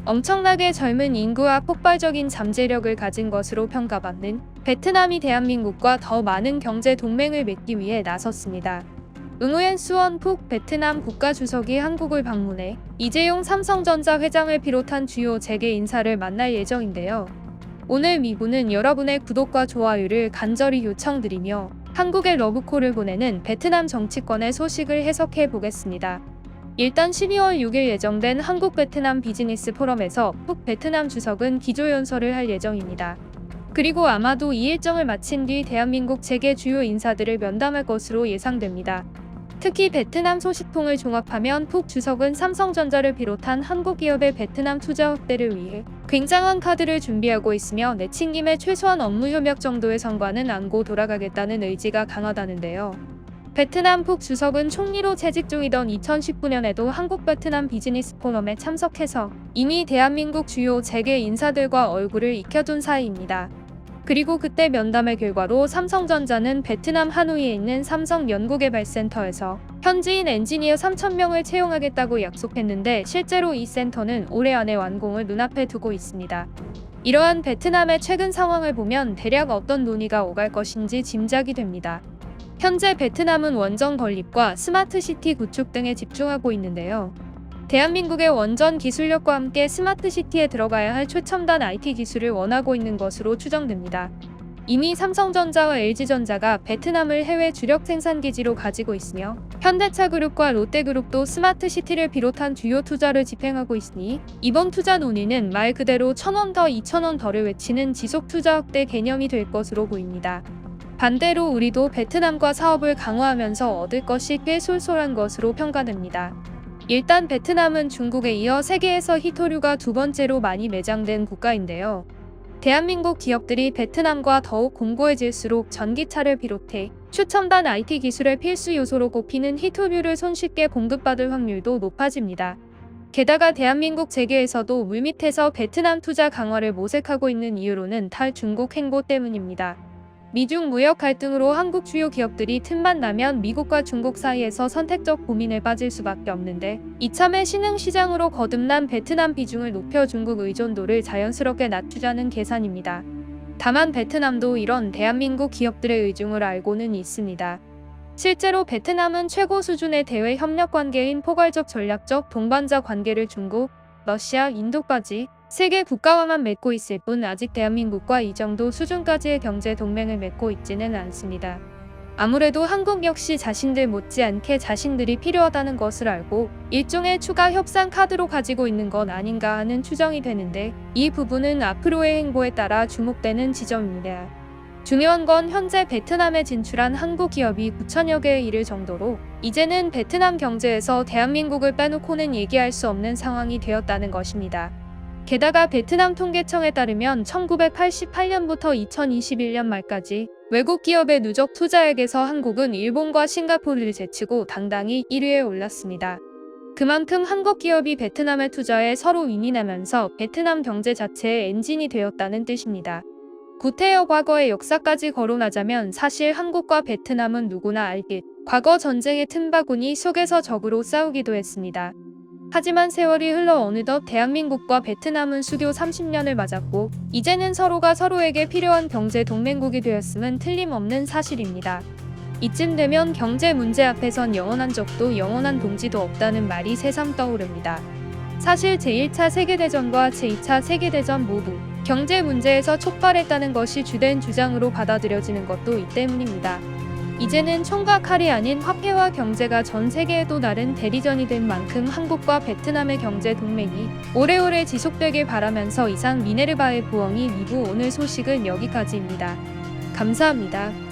엄청나게 젊은 인구와 폭발적인 잠재력을 가진 것으로 평가받는 베트남이 대한민국과 더 많은 경제 동맹을 맺기 위해 나섰습니다. 응우엔 수원 푹 베트남 국가주석이 한국을 방문해 이재용 삼성전자 회장을 비롯한 주요 재계 인사를 만날 예정인데요. 오늘 미군은 여러분의 구독과 좋아요를 간절히 요청드리며 한국의 러브콜을 보내는 베트남 정치권의 소식을 해석해 보겠습니다. 일단 12월 6일 예정된 한국 베트남 비즈니스 포럼에서 푹 베트남 주석은 기조연설을 할 예정입니다. 그리고 아마도 이 일정을 마친 뒤 대한민국 재계 주요 인사들을 면담할 것으로 예상됩니다. 특히 베트남 소식통을 종합하면 푹 주석은 삼성전자를 비롯한 한국 기업의 베트남 투자 확대를 위해 굉장한 카드를 준비하고 있으며 내친 김에 최소한 업무 협력 정도의 성과는 안고 돌아가겠다는 의지가 강하다는데요. 베트남 푹 주석은 총리로 재직 중이던 2019년에도 한국 베트남 비즈니스 포럼에 참석해서 이미 대한민국 주요 재계 인사들과 얼굴을 익혀둔 사이입니다. 그리고 그때 면담의 결과로 삼성전자는 베트남 하노이에 있는 삼성 연구개발센터에서 현지인 엔지니어 3,000명을 채용하겠다고 약속했는데 실제로 이 센터는 올해 안에 완공을 눈앞에 두고 있습니다. 이러한 베트남의 최근 상황을 보면 대략 어떤 논의가 오갈 것인지 짐작이 됩니다. 현재 베트남은 원전 건립과 스마트시티 구축 등에 집중하고 있는데요. 대한민국의 원전 기술력과 함께 스마트시티에 들어가야 할 최첨단 IT 기술을 원하고 있는 것으로 추정됩니다. 이미 삼성전자와 LG전자가 베트남을 해외 주력 생산기지로 가지고 있으며 현대차그룹과 롯데그룹도 스마트시티를 비롯한 주요 투자를 집행하고 있으니 이번 투자 논의는 말 그대로 1,000원 더 2,000원 더를 외치는 지속 투자 확대 개념이 될 것으로 보입니다. 반대로 우리도 베트남과 사업을 강화하면서 얻을 것이 꽤 쏠쏠한 것으로 평가됩니다. 일단 베트남은 중국에 이어 세계에서 희토류가 두 번째로 많이 매장된 국가인데요. 대한민국 기업들이 베트남과 더욱 공고해질수록 전기차를 비롯해 최첨단 IT 기술의 필수 요소로 꼽히는 희토류를 손쉽게 공급받을 확률도 높아집니다. 게다가 대한민국 재계에서도 물밑에서 베트남 투자 강화를 모색하고 있는 이유로는 탈중국 행보 때문입니다. 미중 무역 갈등으로 한국 주요 기업들이 틈만 나면 미국과 중국 사이에서 선택적 고민에 빠질 수밖에 없는데 이참에 신흥시장으로 거듭난 베트남 비중을 높여 중국 의존도를 자연스럽게 낮추자는 계산입니다. 다만 베트남도 이런 대한민국 기업들의 의중을 알고는 있습니다. 실제로 베트남은 최고 수준의 대외 협력 관계인 포괄적 전략적 동반자 관계를 중국, 러시아, 인도까지 세계 국가와만 맺고 있을 뿐 아직 대한민국과 이 정도 수준까지의 경제 동맹을 맺고 있지는 않습니다. 아무래도 한국 역시 자신들 못지않게 자신들이 필요하다는 것을 알고 일종의 추가 협상 카드로 가지고 있는 것 아닌가 하는 추정이 되는데 이 부분은 앞으로의 행보에 따라 주목되는 지점입니다. 중요한 건 현재 베트남에 진출한 한국 기업이 9,000여 개에 이를 정도로 이제는 베트남 경제에서 대한민국을 빼놓고는 얘기할 수 없는 상황이 되었다는 것입니다. 게다가 베트남 통계청에 따르면 1988년부터 2021년 말까지 외국 기업의 누적 투자액에서 한국은 일본과 싱가포르를 제치고 당당히 1위에 올랐습니다. 그만큼 한국 기업이 베트남에 투자해 서로 윈윈하면서 베트남 경제 자체의 엔진이 되었다는 뜻입니다. 구태여 과거의 역사까지 거론하자면 사실 한국과 베트남은 누구나 알듯 과거 전쟁의 틈바구니 속에서 적으로 싸우기도 했습니다. 하지만 세월이 흘러 어느덧 대한민국과 베트남은 수교 30년을 맞았고 이제는 서로가 서로에게 필요한 경제 동맹국이 되었음은 틀림없는 사실입니다. 이쯤 되면 경제 문제 앞에선 영원한 적도 영원한 동지도 없다는 말이 새삼 떠오릅니다. 사실 제1차 세계대전과 제2차 세계대전 모두 경제 문제에서 촉발했다는 것이 주된 주장으로 받아들여지는 것도 이 때문입니다. 이제는 총과 칼이 아닌 화폐와 경제가 전 세계에도 다른 대리전이 된 만큼 한국과 베트남의 경제 동맹이 오래오래 지속되길 바라면서 이상 미네르바의 부엉이 리뷰 오늘 소식은 여기까지입니다. 감사합니다.